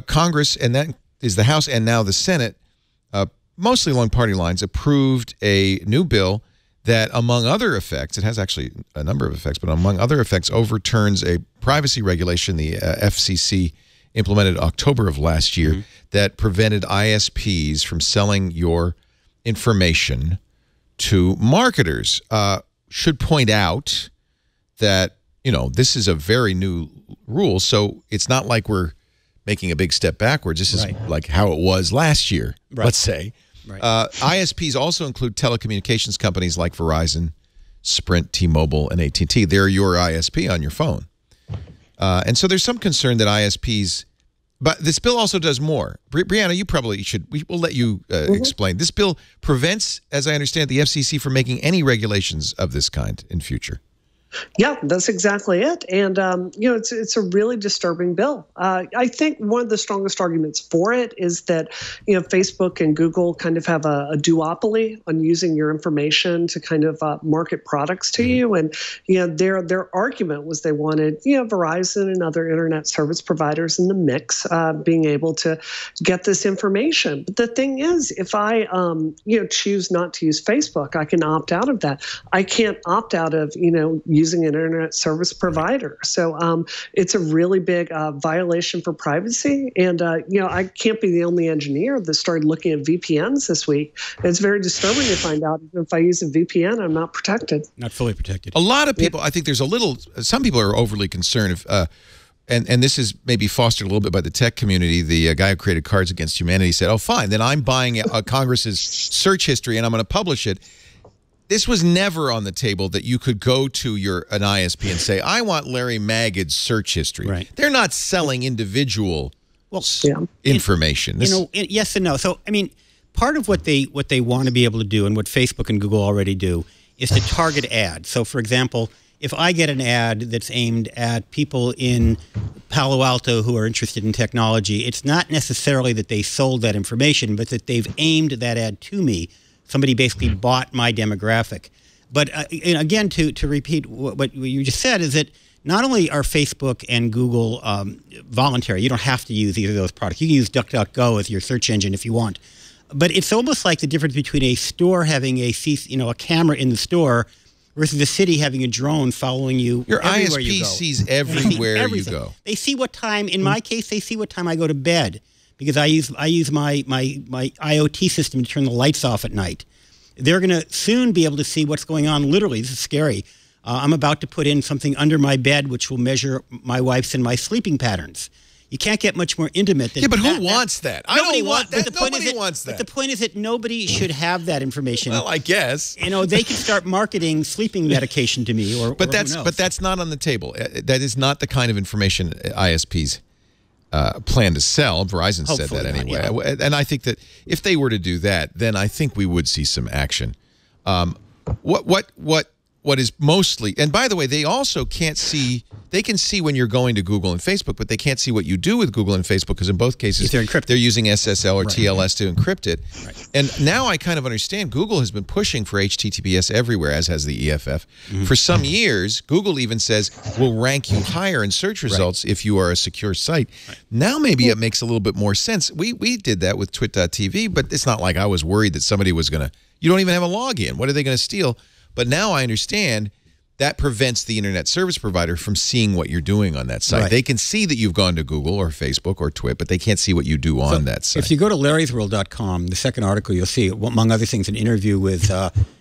Congress, and that is the House and now the Senate, mostly along party lines, approved a new bill that, among other effects, it has actually a number of effects, but among other effects, overturns a privacy regulation the FCC implemented October of last year that prevented ISPs from selling your information to marketers. Should point out that, you know, this is a very new rule, so it's not like we're making a big step backwards. This is like how it was last year, let's say. ISPs also include telecommunications companies like Verizon, Sprint, T-Mobile, and AT&T. They're your ISP on your phone. And so there's some concern that ISPs... But this bill also does more. Brianna, you probably should... We'll let you explain. This bill prevents, as I understand, the FCC from making any regulations of this kind in future. Yeah, that's exactly it. And, you know, it's a really disturbing bill. I think one of the strongest arguments for it is that, you know, Facebook and Google kind of have a duopoly on using your information to kind of market products to you. And, you know, their argument was they wanted, you know, Verizon and other internet service providers in the mix being able to get this information. But the thing is, if I, you know, choose not to use Facebook, I can opt out of that. I can't opt out of, you know, using an internet service provider. So it's a really big violation for privacy. And, you know, I can't be the only engineer that started looking at VPNs this week. And it's very disturbing to find out if I use a VPN, I'm not protected. Not fully protected. A lot of people, I think there's a little, some people are overly concerned if, and this is maybe fostered a little bit by the tech community. The guy who created Cards Against Humanity said, oh, fine, then I'm buying Congress's search history and I'm going to publish it. This was never on the table that you could go to an ISP and say, I want Larry Maggid's search history. They're not selling individual information. You know, yes and no. So, I mean, part of what they want to be able to do and what Facebook and Google already do is to target ads. So, for example, if I get an ad that's aimed at people in Palo Alto who are interested in technology, it's not necessarily that they sold that information, but that they've aimed that ad to me. Somebody basically bought my demographic. But again, to repeat what you just said, is that not only are Facebook and Google voluntary, you don't have to use either of those products. You can use DuckDuckGo as your search engine if you want. But it's almost like the difference between a store having a camera in the store versus the city having a drone following you everywhere you go. Your ISP sees everywhere you go. They see what time, in my case, they see what time I go to bed. Because I use my IoT system to turn the lights off at night. They're going to soon be able to see what's going on. Literally, this is scary. I'm about to put in something under my bed which will measure my wife's and my sleeping patterns. You can't get much more intimate than that. Yeah, but who wants that? I don't want that. Nobody wants that. But the point is that nobody should have that information. Well, I guess. You know, they could start marketing sleeping medication to me, or who knows. But that's not on the table. That is not the kind of information ISPs plan to sell. Verizon said that anyway. And I think that if they were to do that, then I think we would see some action. What is mostly, and by the way, they also can't see, they can see when you're going to Google and Facebook, but they can't see what you do with Google and Facebook because in both cases they're using SSL or TLS to encrypt it. And now I kind of understand Google has been pushing for HTTPS everywhere, as has the EFF. For some years, Google even says we'll rank you higher in search results if you are a secure site. Now maybe it makes a little bit more sense. We did that with TWiT.tv, but it's not like I was worried that somebody was going to, you don't even have a login. What are they going to steal? But now I understand that prevents the internet service provider from seeing what you're doing on that site. They can see that you've gone to Google or Facebook or TWiT, but they can't see what you do on that site. If you go to larrysworld.com, the second article, you'll see, among other things, an interview with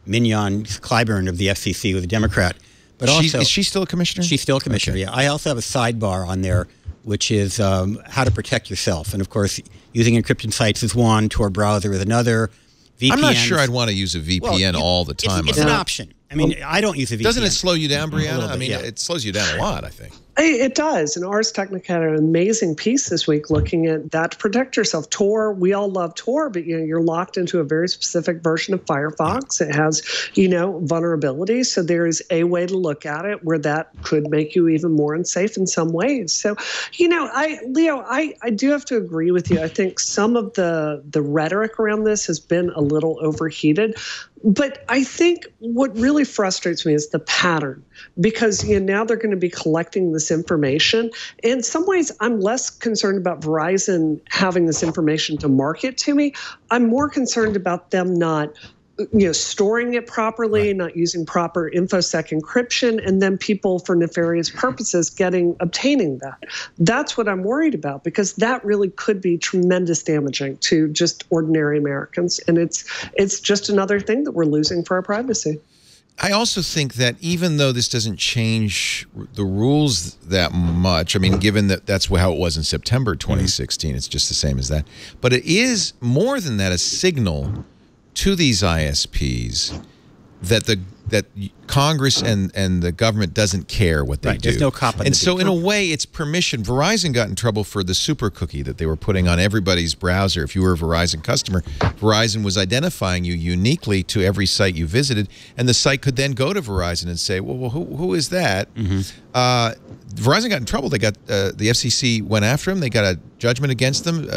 Mignon Clyburn of the FCC, with a Democrat. But also, is she still a commissioner? She's still a commissioner, yeah. I also have a sidebar on there, which is how to protect yourself. And, of course, using encryption sites is one, Tor browser is another. VPNs. I'm not sure I'd want to use a VPN all the time. It's an option. I mean, I don't use a VPN. Doesn't it slow you down, Brianna? I mean, it slows you down a lot, I think. It does. And Ars Technica had an amazing piece this week looking at that to protect yourself. Tor, we all love Tor, but you're locked into a very specific version of Firefox. It has, vulnerabilities. So there is a way to look at it where that could make you even more unsafe in some ways. So, Leo, I do have to agree with you. I think some of the rhetoric around this has been a little overheated. But I think what really frustrates me is the pattern, because now they're going to be collecting this information. In some ways, I'm less concerned about Verizon having this information to market to me. I'm more concerned about them not storing it properly, not using proper InfoSec encryption, and then people for nefarious purposes obtaining that. That's what I'm worried about, because that really could be tremendous damaging to just ordinary Americans. And it's just another thing that we're losing for our privacy. I also think that even though this doesn't change the rules that much, I mean, given that that's how it was in September 2016, it's just the same as that. But it is more than that, a signal to these ISPs that Congress and the government doesn't care what they do. There's no cop on and so in a way, it's permission. Verizon got in trouble for the super cookie that they were putting on everybody's browser. If you were a Verizon customer, Verizon was identifying you uniquely to every site you visited, and the site could then go to Verizon and say, well who is that? Verizon got in trouble. They got the FCC went after them. They got a judgment against them,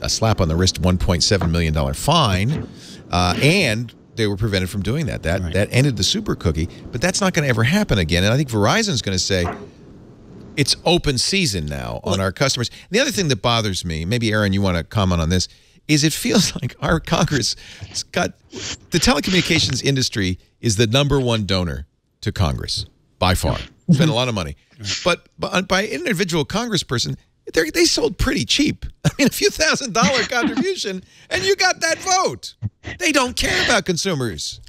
a slap on the wrist, $1.7 million fine, and they were prevented from doing that. That ended the super cookie, but that's not going to ever happen again. And I think Verizon's going to say it's open season now on our customers. And the other thing that bothers me, maybe Aaron, you want to comment on this, is it feels like our Congress has got the telecommunications industry is the #1 donor to Congress by far. Spend a lot of money, but by an individual congressperson, they sold pretty cheap. I mean, a few $1,000 contribution, and you got that vote. They don't care about consumers.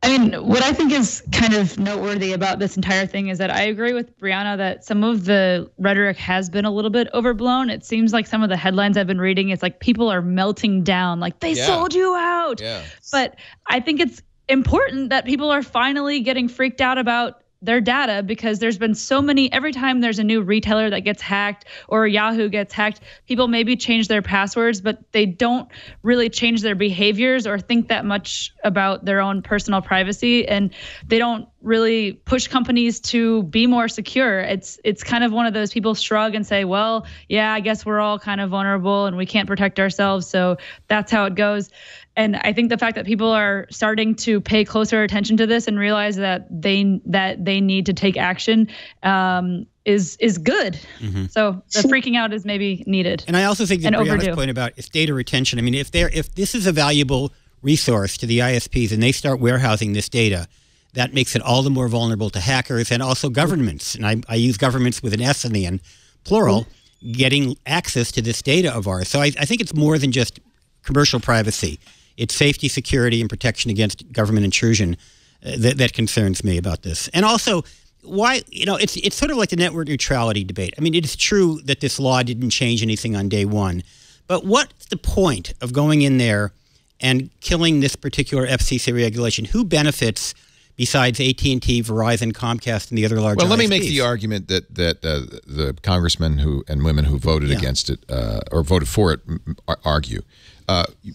I mean, what I think is kind of noteworthy about this entire thing is that I agree with Brianna that some of the rhetoric has been a little bit overblown. It seems like some of the headlines I've been reading, it's like people are melting down, like they sold you out. Yeah. But I think it's important that people are finally getting freaked out about their data, because there's been so many, every time there's a new retailer that gets hacked or Yahoo gets hacked, people maybe change their passwords, but they don't really change their behaviors or think that much about their own personal privacy. And they don't really push companies to be more secure. It's kind of one of those people shrug and say, well, yeah, I guess we're all kind of vulnerable and we can't protect ourselves, so that's how it goes. And I think the fact that people are starting to pay closer attention to this and realize that they need to take action is good. So the freaking out is maybe needed. And I also think that Brianna's point about it's data retention. I mean, if this is a valuable resource to the ISPs and they start warehousing this data, that makes it all the more vulnerable to hackers and also governments. And I use governments with an S in the end, plural, getting access to this data of ours. So I think it's more than just commercial privacy. It's safety, security, and protection against government intrusion that concerns me about this. And also, why, it's sort of like the network neutrality debate. I mean, it is true that this law didn't change anything on day one, but what's the point of going in there and killing this particular FCC regulation? Who benefits besides AT&T, Verizon, Comcast, and the other large ISPs? Well, let me make the argument that the congressmen and women who voted against it or voted for it argue.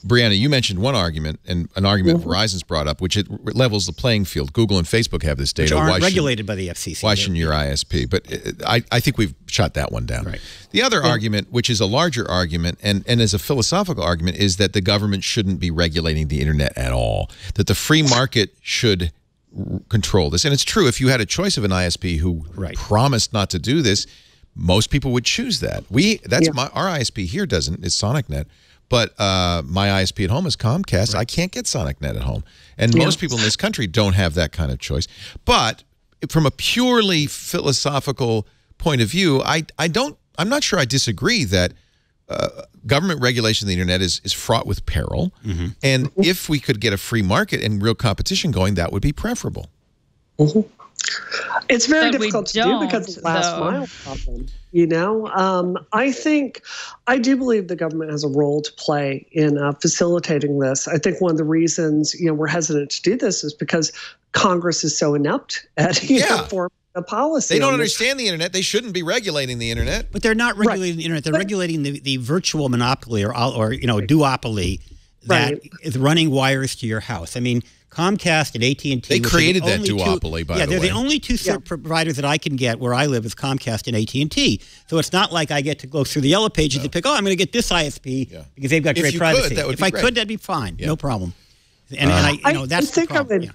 Brianna, you mentioned one argument, and an argument Verizon's brought up, which it levels the playing field. Google and Facebook have this data. Which aren't regulated by the FCC. Why shouldn't your ISP? But I think we've shot that one down. Right. The other argument, which is a larger argument, and is a philosophical argument, is that the government shouldn't be regulating the internet at all. That the free market should control this. And it's true, if you had a choice of an ISP who promised not to do this, most people would choose that. Our ISP here doesn't, it's SonicNet. But my ISP at home is Comcast. I can't get SonicNet at home. And most people in this country don't have that kind of choice. But from a purely philosophical point of view, I'm not sure I disagree that government regulation of the internet is fraught with peril. And if we could get a free market and real competition going, that would be preferable. It's very difficult to do because of the last mile problem. I do believe the government has a role to play in facilitating this. I think one of the reasons we're hesitant to do this is because Congress is so inept at forming a policy. They don't understand the internet. They shouldn't be regulating the internet. But they're not regulating the internet. They're regulating the virtual monopoly or duopoly that is running wires to your house. I mean, Comcast and AT&T. They created that duopoly, by the way. They're the only two providers that I can get where I live is Comcast and AT&T. So it's not like I get to go through the yellow pages and pick, I'm going to get this ISP because they've got great privacy. If I could, that'd be fine. No problem. And that's the problem.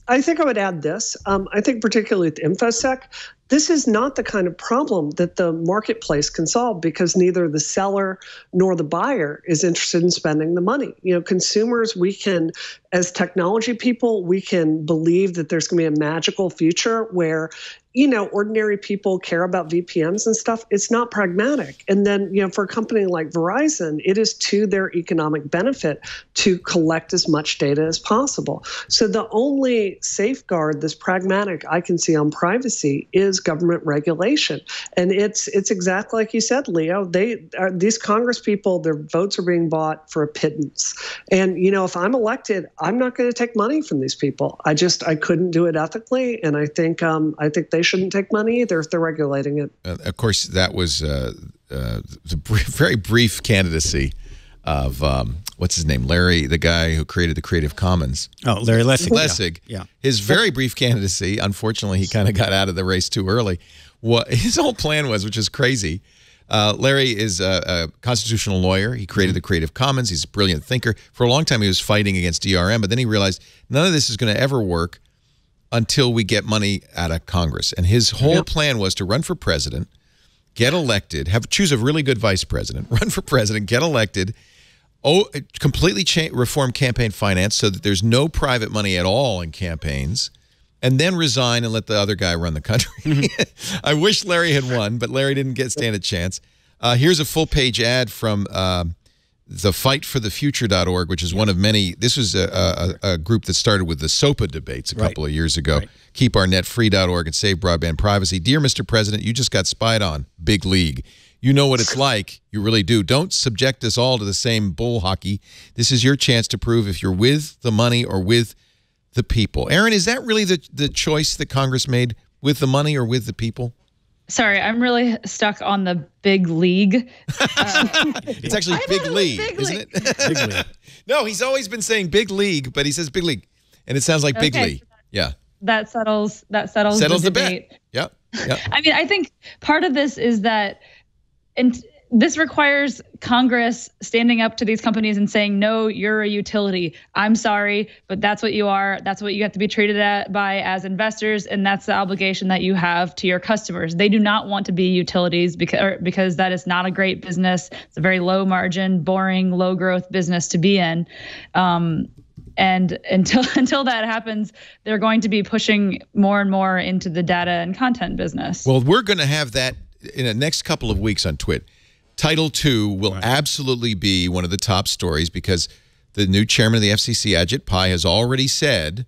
I think I would add this. I think particularly with InfoSec, this is not the kind of problem that the marketplace can solve because neither the seller nor the buyer is interested in spending the money. Consumers, we can, as technology people, we can believe that there's going to be a magical future where ordinary people care about VPNs and stuff. It's not pragmatic. And then, for a company like Verizon, it is to their economic benefit to collect as much data as possible. So the only safeguard that's pragmatic I can see on privacy is government regulation. And it's exactly like you said, Leo. These Congress people, their votes are being bought for a pittance. And, if I'm elected, I'm not going to take money from these people. I couldn't do it ethically. And I think they shouldn't take money either if they're regulating it. Of course, that was the very brief candidacy of, what's his name? Larry, the guy who created the Creative Commons. Oh, Larry Lessig. Lessig. Yeah. His very brief candidacy, unfortunately, he kind of got out of the race too early. What his whole plan was, which is crazy. Larry is a constitutional lawyer. He created the Creative Commons. He's a brilliant thinker. For a long time, he was fighting against DRM, but then he realized none of this is going to ever work until we get money out of Congress. And his whole plan was to run for president, get elected, choose a really good vice president, run for president, get elected, completely reform campaign finance so that there's no private money at all in campaigns, and then resign and let the other guy run the country. I wish Larry had won, but Larry didn't stand a chance. Here's a full-page ad from the fightforthefuture.org, which is one of many. This was a group that started with the SOPA debates a couple of years ago. Right. KeepOurNetFree.org and Save Broadband Privacy. Dear Mr. President, you just got spied on. Big league. You know what it's like. You really do. Don't subject us all to the same bull hockey. This is your chance to prove if you're with the money or with the people. Aaron, is that really the choice that Congress made, with the money or with the people? Sorry, I'm really stuck on the big league. It's actually big league, isn't it? Big league. No, he's always been saying big league, but he says big league, and it sounds like big league. Yeah. That settles the debate. Bet. Yep. I mean, I think part of this is that, and this requires Congress standing up to these companies and saying, no, you're a utility. I'm sorry, but that's what you are. That's what you have to be treated by as investors, and that's the obligation that you have to your customers. They do not want to be utilities because that is not a great business. It's a very low margin, boring, low growth business to be in. And until that happens, they're going to be pushing more and more into the data and content business. Well, we're going to have that in the next couple of weeks on TWiT. Title II will absolutely be one of the top stories because the new chairman of the FCC, Ajit Pai, has already said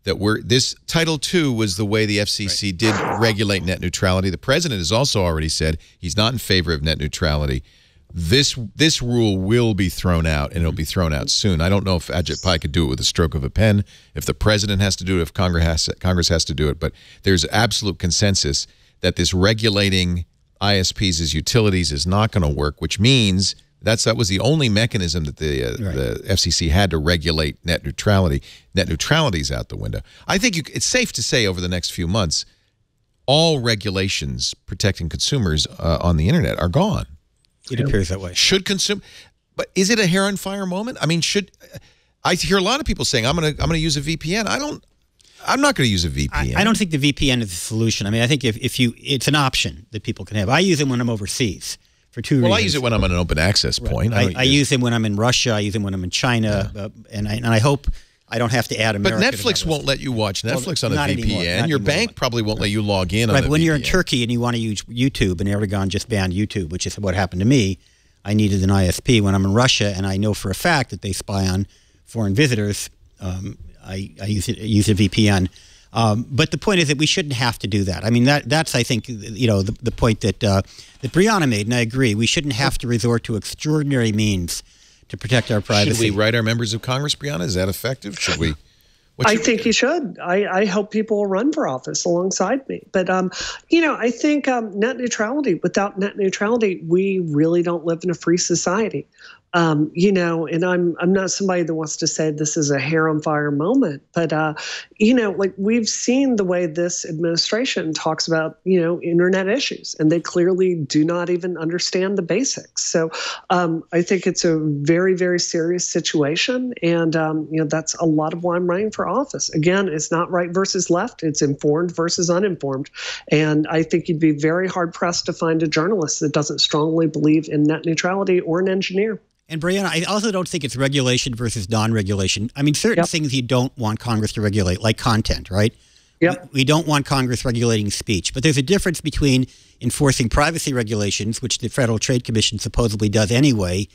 that this Title II was the way the FCC did regulate net neutrality. The president has also already said he's not in favor of net neutrality. This rule will be thrown out, and it'll be thrown out soon. I don't know if Ajit Pai could do it with a stroke of a pen, if the president has to do it, if Congress has to do it, but there's absolute consensus that this regulating ISPs as utilities is not going to work, which means that was the only mechanism that the FCC had to regulate net neutrality. Net neutrality is out the window. I think it's safe to say over the next few months, all regulations protecting consumers on the internet are gone. It appears that way. But is it a hair on fire moment? I mean, I hear a lot of people saying, I'm gonna use a VPN. I'm not going to use a VPN. I don't think the VPN is the solution. I mean, I think it's an option that people can have. I use it when I'm overseas for two reasons. Well, I use it when I'm on an open access point. I use it when I'm in Russia. I use it when I'm in China. And I hope I don't have to add America. But Netflix won't let you watch Netflix on a VPN. Your bank probably won't let you log in on a VPN. But when you're in Turkey and you want to use YouTube, and Erdogan just banned YouTube, which is what happened to me, I needed an ISP. When I'm in Russia and I know for a fact that they spy on foreign visitors, I use a VPN. But the point is that we shouldn't have to do that. I mean, that's I think, the point that Brianna made, and I agree. We shouldn't have to resort to extraordinary means to protect our privacy. Should we write our members of Congress, Brianna? Is that effective? Should we? I think you should. I hope people will run for office alongside me. But, I think net neutrality, without net neutrality, we really don't live in a free society. You know, and I'm not somebody that wants to say this is a hair on fire moment, but you know, like we've seen the way this administration talks about, you know, internet issues, and they clearly do not even understand the basics. So I think it's a very, very serious situation, and you know, that's a lot of why I'm running for office. Again, it's not right versus left; it's informed versus uninformed, and I think you'd be very hard pressed to find a journalist that doesn't strongly believe in net neutrality or an engineer. And Brianna, I also don't think it's regulation versus non-regulation. I mean, certain things you don't want Congress to regulate, like content, right? Yep. We don't want Congress regulating speech. But there's a difference between enforcing privacy regulations, which the Federal Trade Commission supposedly does anyway,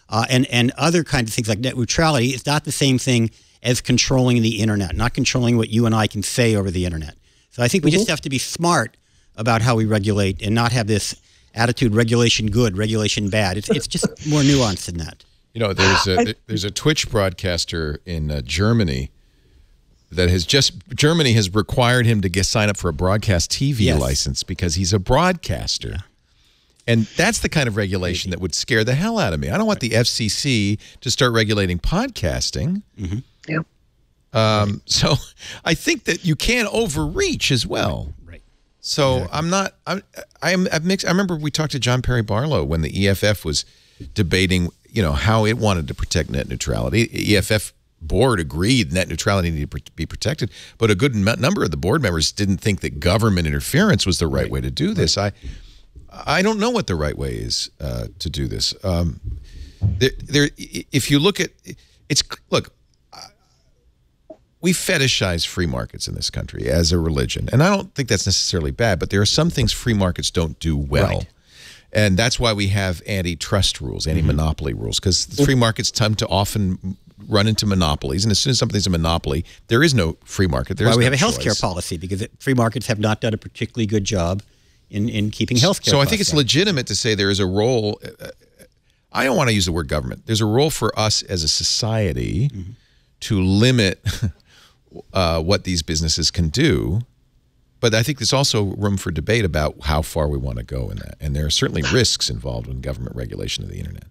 and other kinds of things like net neutrality. It's not the same thing as controlling the internet, not controlling what you and I can say over the internet. So I think we just have to be smart about how we regulate and not have this attitude, regulation good, regulation bad. It's just more nuanced than that. You know, there's a Twitch broadcaster in Germany that Germany has required him to sign up for a broadcast TV license because he's a broadcaster. Yeah. And that's the kind of regulation that would scare the hell out of me. I don't want the FCC to start regulating podcasting. Yeah. So I think that you can overreach as well. So I'm mixed. I remember we talked to John Perry Barlow when the EFF was debating, you know, how it wanted to protect net neutrality. EFF board agreed net neutrality needed to be protected, but a good number of the board members didn't think that government interference was the right way to do this. I don't know what the right way is to do this. If you look at look. We fetishize free markets in this country as a religion. And I don't think that's necessarily bad, but there are some things free markets don't do well. Right. And that's why we have antitrust rules, anti-monopoly rules, because free markets tend to often run into monopolies. And as soon as something's a monopoly, there is no free market. There's we no have a choice. healthcare policy, because free markets have not done a particularly good job in keeping healthcare. So I think it's legitimate to say there is a role. I don't want to use the word government. There's a role for us as a society to limit what these businesses can do, but I think there's also room for debate about how far we want to go in that. And there are certainly risks involved in government regulation of the internet.